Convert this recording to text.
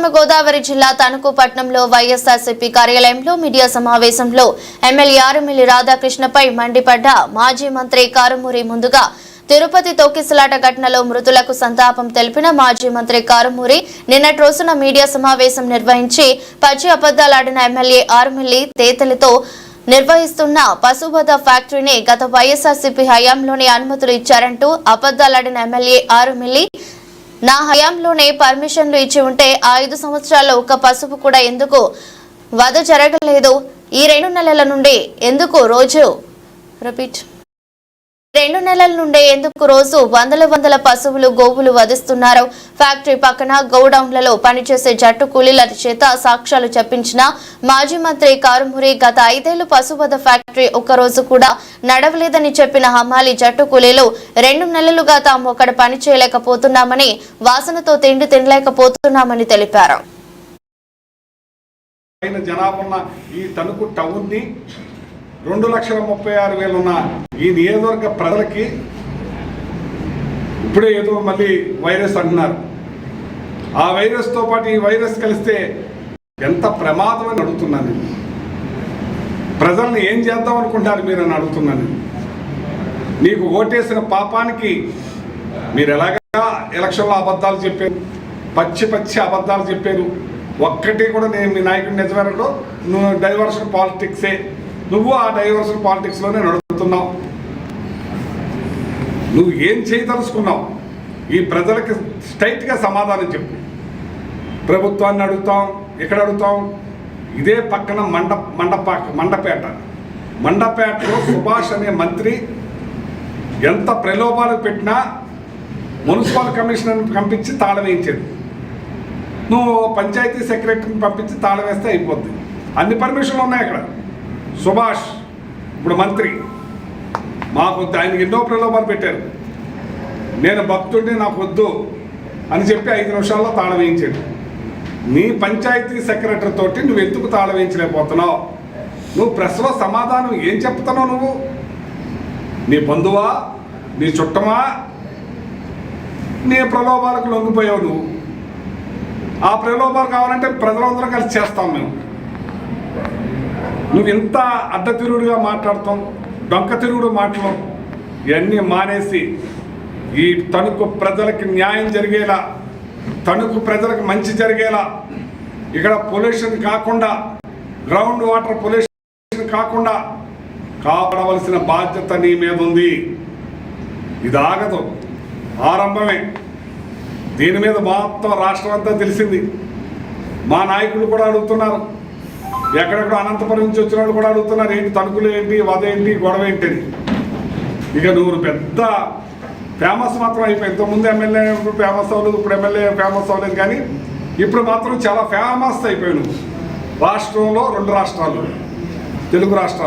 పశ్చిమ గోదావరి జిల్లా తణుకు పట్టణంలో వైఎస్ఆర్సీపీ కార్యాలయంలో మీడియా సమావేశంలో ఎమ్మెల్యే ఆరుమిల్లి రాధాకృష్ణపై మండిపడ్డ మాజీ మంత్రి కారుమూరి ముందుగా తిరుపతి తొక్కిసలాట ఘటనలో మృతులకు సంతాపం తెలిపిన మాజీ మంత్రి కారుమూరి నిన్నటి రోజున మీడియా సమావేశం నిర్వహించి పచ్చి అబద్దాలాడిన ఎమ్మెల్యే ఆరుమిల్లి తేతలితో నిర్వహిస్తున్న పశువధ ఫ్యాక్టరీని గత వైఎస్ఆర్సీపీ హయాంలోనే అనుమతులు ఇచ్చారంటూ అబద్దాలాడిన ఎమ్మెల్యే ఆరుమిల్లి నా హయాంలోనే పర్మిషన్లు ఇచ్చి ఉంటే ఆ 5 సంవత్సరాల్లో ఒక్క పసుపు కూడా ఎందుకు వధ జరగలేదు? ఈ 2 నెలల నుండి ఎందుకు రోజు వందల పశువులు గోవులు వధిస్తున్నారు? ఫ్యాక్టరీ పక్కన గోడౌన్లలో పనిచేసే జట్టు కూలీల చేత సాక్ష్యాలు చెప్పించిన మాజీ మంత్రి కారుమూరి గత 5 ఏళ్లు పశువధ ఫ్యాక్టరీ ఒక్కరోజు కూడా నడవలేదని చెప్పిన హమాలి జట్టు కూలీలు 2 నెలలుగా తాము అక్కడ పని చేయలేకపోతున్నామని, వాసనతో తిండి తినలేకపోతున్నామని తెలిపారు. జనాభా ఈ తణుకు టౌన్ ని 2,36,000 ఉన్న ఈ నియోజకవర్గ ప్రజలకి ఇప్పుడే ఏదో మళ్ళీ వైరస్ అంటున్నారు. ఆ వైరస్తో పాటు ఈ వైరస్ కలిస్తే ఎంత ప్రమాదం అని అడుగుతున్నాను. ప్రజల్ని ఏం చేద్దాం అనుకుంటారు మీరు అని అడుగుతున్నాను. నీకు ఓటేసిన పాపానికి మీరు ఎలాగా ఎలక్షన్లో అబద్ధాలు చెప్పారు, పచ్చి అబద్ధాలు చెప్పారు. ఒక్కటి కూడా నేను మీ నాయకుడి నిజమేనలో నువ్వు డైవర్షన్ పాలిటిక్సే, నువ్వు ఆ డైవర్షన్ పాలిటిక్స్లోనే నడుపుతున్నావు. నువ్వు ఏం చేయదలుచుకున్నావు? ఈ ప్రజలకి స్ట్రైట్గా సమాధానం చెప్పు. ప్రభుత్వాన్ని అడుగుతాం, ఎక్కడ అడుగుతాం? ఇదే పక్కన మండపేటలో సుభాష్ అనే మంత్రి ఎంత ప్రలోభాలు పెట్టినా మున్సిపల్ కమిషనర్ని పంపించి తాళం వేయించాడు. నువ్వు పంచాయతీ సెక్రటరీని పంపించి తాళం వేస్తే అయిపోద్ది. అన్ని పర్మిషన్లు ఉన్నాయి అక్కడ. సుభాష్ ఇప్పుడు మంత్రి, మాకు ఆయనకి ఎన్నో ప్రలోభాలు పెట్టారు. నేను భక్తుడిని, నాకు వద్దు అని చెప్పి 5 నిమిషాల్లో తాళం వేయించాడు. నీ పంచాయతీ సెక్రటరీ తోటి నువ్వు ఎందుకు తాళం వేయించలేకపోతున్నావు? నువ్వు ప్రెస్లో సమాధానం ఏం చెప్తున్నావు? నువ్వు నీ బంధువా, నీ చుట్టమా, నీ ప్రలోభాలకు లొంగిపోయావు. ఆ ప్రలోభాలు కావాలంటే ప్రజలందరం కలిసి చేస్తాం మేము. నువ్వు ఇంత అడ్డతిరుగుడుగా మాట్లాడతాం, డొంక తిరుగుడు మాటలు ఇవన్నీ మానేసి ఈ తణుకు ప్రజలకు న్యాయం జరిగేలా, తణుకు ప్రజలకు మంచి జరిగేలా, ఇక్కడ పొల్యూషన్ కాకుండా, గ్రౌండ్ వాటర్ పొల్యూషన్ కాకుండా కాపాడవలసిన బాధ్యత నీ మీద ఉంది. ఇది ఆగదు, ఆరంభమే. దీని మీద మొత్తం రాష్ట్రం అంతా తెలిసింది. మా నాయకులు కూడా అడుగుతున్నారు, ఎక్కడెక్కడ అనంతపురం నుంచి వచ్చిన వాళ్ళు కూడా అడుగుతున్నారు, ఏంటి తణుకులు ఏంటి, వధ ఏంటి, గొడవ ఏంటి. ఇక నువ్వు పెద్ద ఫేమస్ మాత్రం అయిపోయి, ఇంతకుముందు ఎమ్మెల్యే ఫేమస్ అవ్వలేదు, ఇప్పుడు ఎమ్మెల్యే ఫేమస్ అవ్వలేదు, కానీ ఇప్పుడు మాత్రం చాలా ఫేమస్ అయిపోయావు నువ్వు. రాష్ట్రంలో 2 రాష్ట్రాలు, తెలుగు రాష్ట్రాలు.